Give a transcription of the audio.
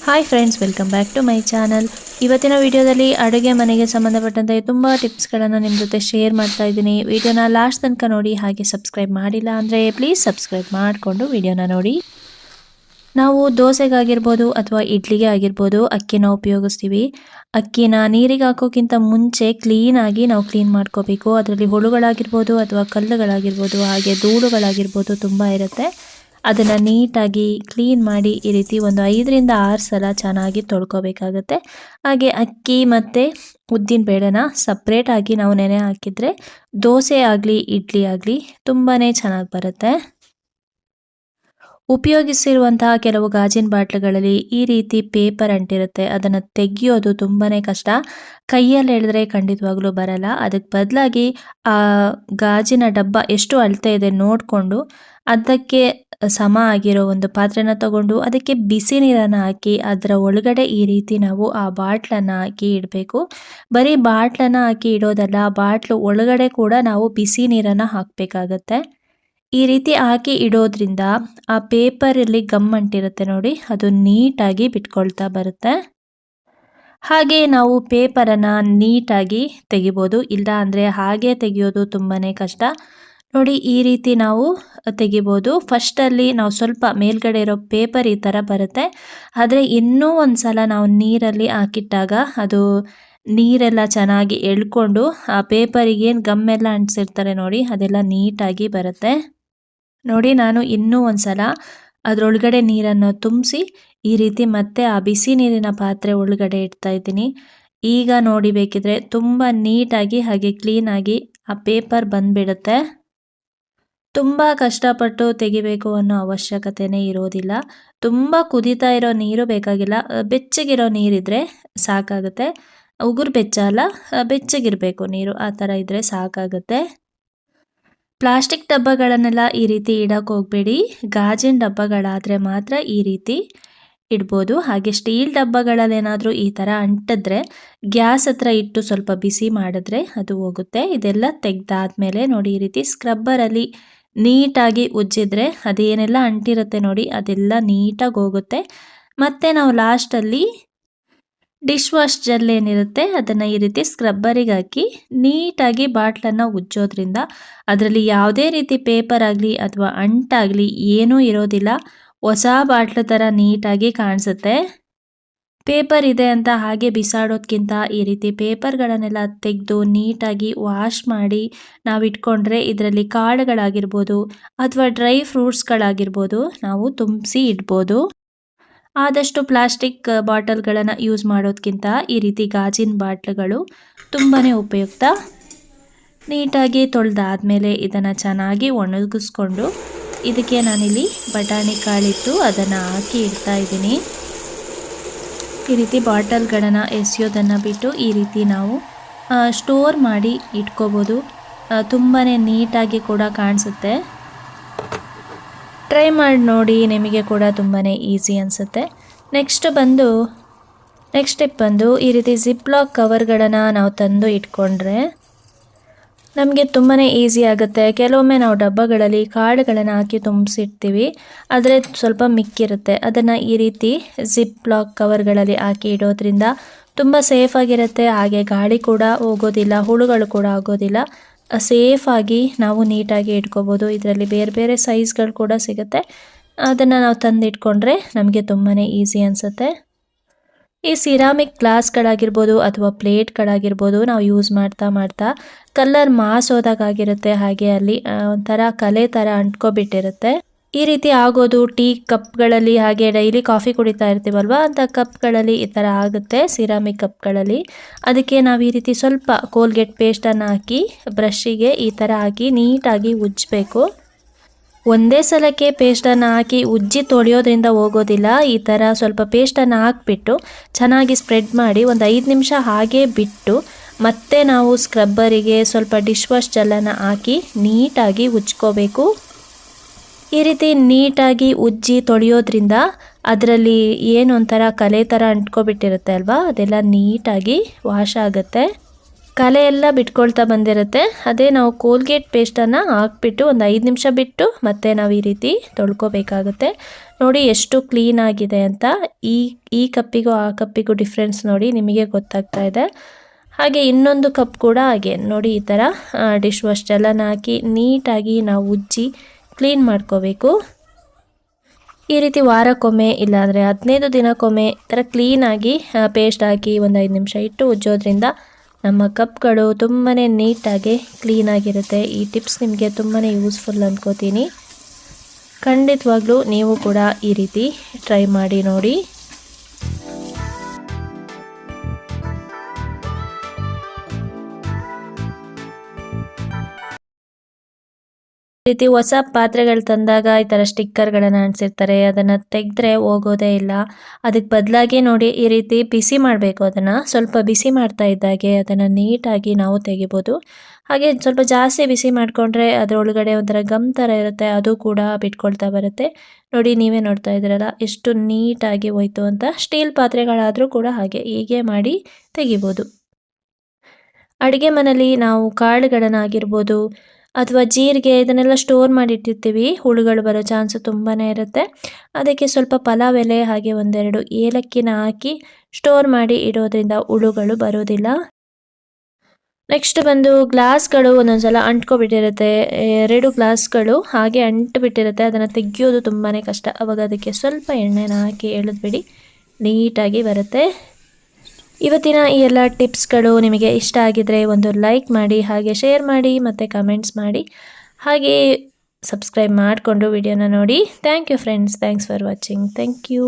Hi friends, welcome back to my channel. ಇವತ್ತಿನ ವಿಡಿಯೋದಲ್ಲಿ ಅಡುಗೆ ಮನೆಗೆ ಸಂಬಂಧಪಟ್ಟಂತೆ ತುಂಬ ಟಿಪ್ಸ್ಗಳನ್ನು ನಿಮ್ಮ ಜೊತೆ ಶೇರ್ ಮಾಡ್ತಾ ಇದ್ದೀನಿ. ವಿಡಿಯೋನ ಲಾಸ್ಟ್ ತನಕ ನೋಡಿ. ಹಾಗೆ ಸಬ್ಸ್ಕ್ರೈಬ್ ಮಾಡಿಲ್ಲ ಅಂದರೆ ಪ್ಲೀಸ್ ಸಬ್ಸ್ಕ್ರೈಬ್ ಮಾಡಿಕೊಂಡು ವಿಡಿಯೋನ ನೋಡಿ. ನಾವು ದೋಸೆಗಾಗಿರ್ಬೋದು ಅಥವಾ ಇಡ್ಲಿಗೆ ಆಗಿರ್ಬೋದು ಅಕ್ಕಿನ ಉಪಯೋಗಿಸ್ತೀವಿ. ಅಕ್ಕಿನ ನೀರಿಗೆ ಹಾಕೋಕ್ಕಿಂತ ಮುಂಚೆ ಕ್ಲೀನಾಗಿ ನಾವು ಕ್ಲೀನ್ ಮಾಡ್ಕೋಬೇಕು. ಅದರಲ್ಲಿ ಹುಳುಗಳಾಗಿರ್ಬೋದು ಅಥವಾ ಕಲ್ಲುಗಳಾಗಿರ್ಬೋದು, ಹಾಗೆ ಧೂಳುಗಳಾಗಿರ್ಬೋದು ತುಂಬ ಇರುತ್ತೆ. ಅದನ್ನು ನೀಟಾಗಿ ಕ್ಲೀನ್ ಮಾಡಿ ಈ ರೀತಿ ಒಂದು 5 ರಿಂದ 6 ಸಲ ಚೆನ್ನಾಗಿ ತೊಳ್ಕೊಬೇಕಾಗತ್ತೆ. ಹಾಗೆ ಅಕ್ಕಿ ಮತ್ತು ಉದ್ದಿನ ಬೇಳೆನ ಸಪ್ರೇಟಾಗಿ ನಾವು ನೆನೆ ಹಾಕಿದರೆ ದೋಸೆ ಆಗಲಿ ಇಡ್ಲಿ ಆಗಲಿ ತುಂಬಾ ಚೆನ್ನಾಗಿ ಬರುತ್ತೆ. ಉಪಯೋಗಿಸಿರುವಂತಹ ಕೆಲವು ಗಾಜಿನ ಬಾಟ್ಲುಗಳಲ್ಲಿ ಈ ರೀತಿ ಪೇಪರ್ ಅಂಟಿರುತ್ತೆ. ಅದನ್ನು ತೆಗೆಯೋದು ತುಂಬಾ ಕಷ್ಟ. ಕೈಯಲ್ಲಿ ಎಳೆದ್ರೆ ಖಂಡಿತವಾಗ್ಲೂ ಬರಲ್ಲ. ಅದಕ್ಕೆ ಬದಲಾಗಿ ಆ ಗಾಜಿನ ಡಬ್ಬ ಎಷ್ಟು ಅಳತೆ ಇದೆ ನೋಡಿಕೊಂಡು ಅದಕ್ಕೆ ಸಮ ಆಗಿರೋ ಒಂದು ಪಾತ್ರೆನ ತಗೊಂಡು ಅದಕ್ಕೆ ಬಿಸಿ ನೀರನ್ನು ಹಾಕಿ ಅದರ ಒಳಗಡೆ ಈ ರೀತಿ ನಾವು ಆ ಬಾಟ್ಲನ್ನು ಹಾಕಿ ಇಡಬೇಕು. ಬರೀ ಬಾಟ್ಲನ್ನು ಹಾಕಿ ಇಡೋದಲ್ಲ, ಬಾಟ್ಲು ಒಳಗಡೆ ಕೂಡ ನಾವು ಬಿಸಿ ನೀರನ್ನು ಹಾಕಬೇಕಾಗತ್ತೆ. ಈ ರೀತಿ ಹಾಕಿ ಇಡೋದ್ರಿಂದ ಆ ಪೇಪರಲ್ಲಿ ಗಮ್ ಅಂಟಿರುತ್ತೆ ನೋಡಿ, ಅದು ನೀಟಾಗಿ ಬಿಟ್ಕೊಳ್ತಾ ಬರುತ್ತೆ. ಹಾಗೆ ನಾವು ಪೇಪರನ್ನು ನೀಟಾಗಿ ತೆಗಿಬೋದು. ಇಲ್ಲ ಅಂದರೆ ಹಾಗೆ ತೆಗೆಯೋದು ತುಂಬಾ ಕಷ್ಟ. ನೋಡಿ, ಈ ರೀತಿ ನಾವು ತೆಗಿಬೋದು. ಫಸ್ಟಲ್ಲಿ ನಾವು ಸ್ವಲ್ಪ ಮೇಲ್ಗಡೆ ಇರೋ ಪೇಪರ್ ಈ ಥರ ಬರುತ್ತೆ. ಆದರೆ ಇನ್ನೂ ಒಂದು ಸಲ ನಾವು ನೀರಲ್ಲಿ ಹಾಕಿಟ್ಟಾಗ ಅದು ನೀರೆಲ್ಲ ಚೆನ್ನಾಗಿ ಎಳ್ಕೊಂಡು ಆ ಪೇಪರಿಗೆ ಏನು ಗಮ್ಮೆಲ್ಲ ಅಂಟಿಸಿರ್ತಾರೆ ನೋಡಿ, ಅದೆಲ್ಲ ನೀಟಾಗಿ ಬರುತ್ತೆ. ನೋಡಿ, ನಾನು ಇನ್ನೂ ಒಂದು ಸಲ ಅದರೊಳಗಡೆ ನೀರನ್ನು ತುಂಬಿಸಿ ಈ ರೀತಿ ಮತ್ತೆ ಆ ಬಿಸಿ ನೀರಿನ ಪಾತ್ರೆ ಒಳಗಡೆ ಇಡ್ತಾ ಇದ್ದೀನಿ. ಈಗ ನೋಡಿ, ಬೇಕಿದ್ರೆ ತುಂಬ ನೀಟಾಗಿ ಹಾಗೆ ಕ್ಲೀನಾಗಿ ಆ ಪೇಪರ್ ಬಂದುಬಿಡುತ್ತೆ. ತುಂಬ ಕಷ್ಟಪಟ್ಟು ತೆಗಿಬೇಕು ಅನ್ನೋ ಅವಶ್ಯಕತೆನೇ ಇರೋದಿಲ್ಲ. ತುಂಬ ಕುದೀತಾ ಇರೋ ನೀರು ಬೇಕಾಗಿಲ್ಲ. ಬೆಚ್ಚಗಿರೋ ನೀರಿದ್ರೆ ಸಾಕಾಗುತ್ತೆ. ಉಗುರು ಬೆಚ್ಚ ಅಲ್ಲ, ಬೆಚ್ಚಗಿರಬೇಕು ನೀರು, ಆ ಥರ ಇದ್ದರೆ ಸಾಕಾಗುತ್ತೆ. ಪ್ಲಾಸ್ಟಿಕ್ ಡಬ್ಬಗಳನ್ನೆಲ್ಲ ಈ ರೀತಿ ಇಡೋಕೆ ಹೋಗಬೇಡಿ. ಗಾಜಿನ ಡಬ್ಬಗಳಾದರೆ ಮಾತ್ರ ಈ ರೀತಿ ಇಡ್ಬೋದು. ಹಾಗೆ ಸ್ಟೀಲ್ ಡಬ್ಬಗಳಲ್ಲೇನಾದರೂ ಈ ಥರ ಅಂಟಿದ್ರೆ ಗ್ಯಾಸ್ ಹತ್ರ ಇಟ್ಟು ಸ್ವಲ್ಪ ಬಿಸಿ ಮಾಡಿದ್ರೆ ಅದು ಹೋಗುತ್ತೆ. ಇದೆಲ್ಲ ತೆಗೆದಾದ್ಮೇಲೆ ನೋಡಿ, ಈ ರೀತಿ ಸ್ಕ್ರಬ್ಬರಲ್ಲಿ ನೀಟಾಗಿ ಉಜ್ಜಿದ್ರೆ ಅದೇನೆಲ್ಲ ಅಂಟಿರುತ್ತೆ ನೋಡಿ, ಅದೆಲ್ಲ ನೀಟಾಗಿ ಹೋಗುತ್ತೆ. ಮತ್ತು ನಾವು ಲಾಸ್ಟಲ್ಲಿ ಡಿಶ್ ವಾಶ್ ಜೆಲ್ ಏನಿರುತ್ತೆ ಅದನ್ನು ಈ ರೀತಿ ಸ್ಕ್ರಬ್ಬರಿಗೆ ಹಾಕಿ ನೀಟಾಗಿ ಬಾಟ್ಲನ್ನು ಉಜ್ಜೋದ್ರಿಂದ ಅದರಲ್ಲಿ ಯಾವುದೇ ರೀತಿ ಪೇಪರ್ ಆಗಲಿ ಅಥವಾ ಅಂಟಾಗಲಿ ಏನೂ ಇರೋದಿಲ್ಲ. ಹೊಸ ಬಾಟ್ಲು ಥರ ನೀಟಾಗಿ ಕಾಣಿಸುತ್ತೆ. ಪೇಪರ್ ಇದೆ ಅಂತ ಹಾಗೆ ಬಿಸಾಡೋದ್ಕಿಂತ ಈ ರೀತಿ ಪೇಪರ್ಗಳನ್ನೆಲ್ಲ ತೆಗೆದು ನೀಟಾಗಿ ವಾಶ್ ಮಾಡಿ ನಾವು ಇಟ್ಕೊಂಡ್ರೆ ಇದರಲ್ಲಿ ಕಾಳುಗಳಾಗಿರ್ಬೋದು ಅಥವಾ ಡ್ರೈ ಫ್ರೂಟ್ಸ್ಗಳಾಗಿರ್ಬೋದು ನಾವು ತುಂಬಿಸಿ ಇಡ್ಬೋದು. ಆದಷ್ಟು ಪ್ಲಾಸ್ಟಿಕ್ ಬಾಟಲ್ಗಳನ್ನು ಯೂಸ್ ಮಾಡೋದಕ್ಕಿಂತ ಈ ರೀತಿ ಗಾಜಿನ ಬಾಟ್ಲುಗಳು ತುಂಬಾ ಉಪಯುಕ್ತ. ನೀಟಾಗಿ ತೊಳೆದಾದ್ಮೇಲೆ ಇದನ್ನು ಚೆನ್ನಾಗಿ ಒಣಗಿಸ್ಕೊಂಡು ಇದಕ್ಕೆ ನಾನಿಲ್ಲಿ ಬಟಾಣಿ ಕಾಳಿಟ್ಟು ಅದನ್ನು ಹಾಕಿ ಇಡ್ತಾ ಇದ್ದೀನಿ. ಈ ರೀತಿ ಬಾಟಲ್ಗಳನ್ನು ಎಸೆಯೋದನ್ನು ಬಿಟ್ಟು ಈ ರೀತಿ ನಾವು ಸ್ಟೋರ್ ಮಾಡಿ ಇಟ್ಕೋಬೋದು. ತುಂಬಾ ನೀಟಾಗಿ ಕೂಡ ಕಾಣಿಸುತ್ತೆ. ಟ್ರೈ ಮಾಡಿ ನೋಡಿ, ನಿಮಗೆ ಕೂಡ ತುಂಬಾ ಈಸಿ ಅನಿಸುತ್ತೆ. ನೆಕ್ಸ್ಟ್ ಸ್ಟೆಪ್ ಬಂದು ಈ ರೀತಿ ಜಿಪ್ಲಾಕ್ ಕವರ್ಗಳನ್ನು ನಾವು ತಂದು ಇಟ್ಕೊಂಡ್ರೆ ನಮಗೆ ತುಂಬಾ ಈಸಿ ಆಗುತ್ತೆ. ಕೆಲವೊಮ್ಮೆ ನಾವು ಡಬ್ಬಗಳಲ್ಲಿ ಕಾಳುಗಳನ್ನು ಹಾಕಿ ತುಂಬಿಸಿಡ್ತೀವಿ, ಆದರೆ ಸ್ವಲ್ಪ ಮಿಕ್ಕಿರುತ್ತೆ. ಅದನ್ನು ಈ ರೀತಿ ಜಿಪ್ಲಾಕ್ ಕವರ್ಗಳಲ್ಲಿ ಹಾಕಿ ಇಡೋದ್ರಿಂದ ತುಂಬ ಸೇಫಾಗಿರುತ್ತೆ. ಹಾಗೆ ಗಾಳಿ ಕೂಡ ಹೋಗೋದಿಲ್ಲ, ಹುಳುಗಳು ಕೂಡ ಆಗೋದಿಲ್ಲ. ಸೇಫಾಗಿ ನಾವು ನೀಟಾಗಿ ಇಟ್ಕೋಬೋದು. ಇದರಲ್ಲಿ ಬೇರೆ ಬೇರೆ ಸೈಜ್ಗಳು ಕೂಡ ಸಿಗುತ್ತೆ. ಅದನ್ನು ನಾವು ತಂದು ಇಟ್ಕೊಂಡ್ರೆ ನಮಗೆ ತುಂಬಾ ಈಸಿ ಅನಿಸುತ್ತೆ. ಈ ಸಿರಾಮಿಕ್ ಗ್ಲಾಸ್ಗಳಾಗಿರ್ಬೋದು ಅಥವಾ ಪ್ಲೇಟ್ಗಳಾಗಿರ್ಬೋದು ನಾವು ಯೂಸ್ ಮಾಡ್ತಾ ಕಲರ್ ಮಾಸೋದಾಗಿರುತ್ತೆ. ಹಾಗೆ ಅಲ್ಲಿ ಒಂಥರ ಕಲೆ ಥರ ಅಂಟ್ಕೊಬಿಟ್ಟಿರುತ್ತೆ. ಈ ರೀತಿ ಆಗೋದು ಟೀ ಕಪ್ಗಳಲ್ಲಿ, ಹಾಗೆ ಡೈಲಿ ಕಾಫಿ ಕುಡಿತಾ ಇರ್ತೀವಲ್ವ ಅಂಥ ಕಪ್ಗಳಲ್ಲಿ ಈ ಥರ ಆಗುತ್ತೆ, ಸಿರಾಮಿಕ್ ಕಪ್ಗಳಲ್ಲಿ. ಅದಕ್ಕೆ ನಾವು ಈ ರೀತಿ ಸ್ವಲ್ಪ ಕೋಲ್ಗೇಟ್ ಪೇಸ್ಟನ್ನು ಹಾಕಿ ಬ್ರಷ್ಷಿಗೆ ಈ ಥರ ಹಾಕಿ ನೀಟಾಗಿ ಉಜ್ಜಬೇಕು. ಒಂದೇ ಸಲಕ್ಕೆ ಪೇಸ್ಟನ್ನು ಹಾಕಿ ಉಜ್ಜಿ ತೊಳೆಯೋದ್ರಿಂದ ಹೋಗೋದಿಲ್ಲ. ಈ ಥರ ಸ್ವಲ್ಪ ಪೇಸ್ಟನ್ನು ಹಾಕಿಬಿಟ್ಟು ಚೆನ್ನಾಗಿ ಸ್ಪ್ರೆಡ್ ಮಾಡಿ ಒಂದು 5 ನಿಮಿಷ ಹಾಗೆ ಬಿಟ್ಟು ಮತ್ತೆ ನಾವು ಸ್ಕ್ರಬ್ಬರಿಗೆ ಸ್ವಲ್ಪ ಡಿಶ್ ವಾಶ್ ಜೆಲ್ಲನ್ನು ಹಾಕಿ ನೀಟಾಗಿ ಉಜ್ಕೋಬೇಕು. ಈ ರೀತಿ ನೀಟಾಗಿ ಉಜ್ಜಿ ತೊಳೆಯೋದ್ರಿಂದ ಅದರಲ್ಲಿ ಏನು ಒಂಥರ ಕಲೆ ಥರ ಅಂಟ್ಕೊಬಿಟ್ಟಿರುತ್ತೆ ಅಲ್ವಾ, ಅದೆಲ್ಲ ನೀಟಾಗಿ ವಾಶ್ ಆಗುತ್ತೆ. ಕಲೆ ಎಲ್ಲ ಬಿಟ್ಕೊಳ್ತಾ ಬಂದಿರುತ್ತೆ. ಅದೇ ನಾವು ಕೋಲ್ಗೇಟ್ ಪೇಸ್ಟನ್ನು ಹಾಕ್ಬಿಟ್ಟು ಒಂದು 5 ನಿಮಿಷ ಬಿಟ್ಟು ಮತ್ತೆ ನಾವು ಈ ರೀತಿ ತೊಳ್ಕೊಬೇಕಾಗುತ್ತೆ. ನೋಡಿ ಎಷ್ಟು ಕ್ಲೀನ್ ಆಗಿದೆ ಅಂತ. ಈ ಕಪ್ಪಿಗೂ ಆ ಕಪ್ಪಿಗೂ ಡಿಫ್ರೆನ್ಸ್ ನೋಡಿ ನಿಮಗೆ ಗೊತ್ತಾಗ್ತಾ ಇದೆ. ಹಾಗೆ ಇನ್ನೊಂದು ಕಪ್ ಕೂಡ ಹಾಗೆ ನೋಡಿ ಈ ಥರ ಡಿಶ್ ವಾಶ್ ಜೆಲ್ಲನ್ನು ಹಾಕಿ ನೀಟಾಗಿ ನಾವು ಉಜ್ಜಿ ಕ್ಲೀನ್ ಮಾಡ್ಕೋಬೇಕು. ಈ ರೀತಿ ವಾರಕ್ಕೊಮ್ಮೆ ಇಲ್ಲಾಂದರೆ 15 ದಿನಕ್ಕೊಮ್ಮೆ ಈ ಥರ ಕ್ಲೀನಾಗಿ ಪೇಸ್ಟ್ ಹಾಕಿ ಒಂದು 5 ನಿಮಿಷ ಇಟ್ಟು ಉಜ್ಜೋದ್ರಿಂದ ನಮ್ಮ ಕಪ್ಗಳು ತುಂಬಾ ನೀಟಾಗಿ ಕ್ಲೀನಾಗಿರುತ್ತೆ. ಈ ಟಿಪ್ಸ್ ನಿಮಗೆ ತುಂಬಾ ಯೂಸ್ಫುಲ್ ಅಂದ್ಕೋತೀನಿ. ಖಂಡಿತವಾಗ್ಲೂ ನೀವು ಕೂಡ ಈ ರೀತಿ ಟ್ರೈ ಮಾಡಿ ನೋಡಿ. ರೀತಿ ಹೊಸ ಪಾತ್ರೆಗಳು ತಂದಾಗ ಈ ಥರ ಸ್ಟಿಕ್ಕರ್ಗಳನ್ನು ಅಂಟಿಸಿರ್ತಾರೆ, ಅದನ್ನು ತೆಗೆದ್ರೆ ಹೋಗೋದೇ ಇಲ್ಲ. ಅದಕ್ಕೆ ಬದಲಾಗಿ ನೋಡಿ ಈ ರೀತಿ ಬಿಸಿ ಮಾಡಬೇಕು. ಅದನ್ನು ಸ್ವಲ್ಪ ಬಿಸಿ ಮಾಡ್ತಾ ಇದ್ದಾಗೆ ಅದನ್ನು ನೀಟಾಗಿ ನಾವು ತೆಗಿಬೋದು. ಹಾಗೆ ಸ್ವಲ್ಪ ಜಾಸ್ತಿ ಬಿಸಿ ಮಾಡಿಕೊಂಡ್ರೆ ಅದರೊಳಗಡೆ ಒಂಥರ ಗಮ್ ಥರ ಇರುತ್ತೆ, ಅದು ಕೂಡ ಬಿಟ್ಕೊಳ್ತಾ ಬರುತ್ತೆ. ನೋಡಿ ನೀವೇ ನೋಡ್ತಾ ಇದ್ದೀರಲ್ಲ ಎಷ್ಟು ನೀಟಾಗಿ ಹೋಯ್ತು ಅಂತ. ಸ್ಟೀಲ್ ಪಾತ್ರೆಗಳಾದರೂ ಕೂಡ ಹೀಗೆ ಮಾಡಿ ತೆಗಿಬೋದು. ಅಡುಗೆ ಮನೆಯಲ್ಲಿ ನಾವು ಕಾಳುಗಳನ್ನಾಗಿರ್ಬೋದು ಅಥವಾ ಜೀರಿಗೆ ಇದನ್ನೆಲ್ಲ ಸ್ಟೋರ್ ಮಾಡಿಟ್ಟಿರ್ತೀವಿ, ಹುಳುಗಳು ಬರೋ ಚಾನ್ಸು ತುಂಬಾ ಇರುತ್ತೆ. ಅದಕ್ಕೆ ಸ್ವಲ್ಪ ಪಲಾವ್ ಎಲೆ ಹಾಗೆ ಒಂದೆರಡು ಏಲಕ್ಕಿನ ಹಾಕಿ ಸ್ಟೋರ್ ಮಾಡಿ ಇಡೋದ್ರಿಂದ ಹುಳುಗಳು ಬರೋದಿಲ್ಲ. ನೆಕ್ಸ್ಟ್ ಬಂದು ಗ್ಲಾಸ್ಗಳು ಒಂದೊಂದ್ಸಲ ಅಂಟ್ಕೊಬಿಟ್ಟಿರುತ್ತೆ. 2 ಗ್ಲಾಸ್ಗಳು ಹಾಗೆ ಅಂಟುಬಿಟ್ಟಿರುತ್ತೆ, ಅದನ್ನು ತೆಗೆಯೋದು ತುಂಬಾ ಕಷ್ಟ. ಅವಾಗ ಅದಕ್ಕೆ ಸ್ವಲ್ಪ ಎಣ್ಣೆನ ಹಾಕಿ ಎಳೆದ್ಬಿಡಿ, ನೀಟಾಗಿ ಬರುತ್ತೆ. ಇವತ್ತಿನ ಈ ಎಲ್ಲ ಟಿಪ್ಸ್ಗಳು ನಿಮಗೆ ಇಷ್ಟ ಆಗಿದ್ರೆ ಒಂದು ಲೈಕ್ ಮಾಡಿ, ಹಾಗೆ ಶೇರ್ ಮಾಡಿ ಮತ್ತು ಕಮೆಂಟ್ಸ್ ಮಾಡಿ, ಹಾಗೆ ಸಬ್ಸ್ಕ್ರೈಬ್ ಮಾಡಿಕೊಂಡು ವಿಡಿಯೋನ ನೋಡಿ. Thank you friends, thanks for watching. Thank you.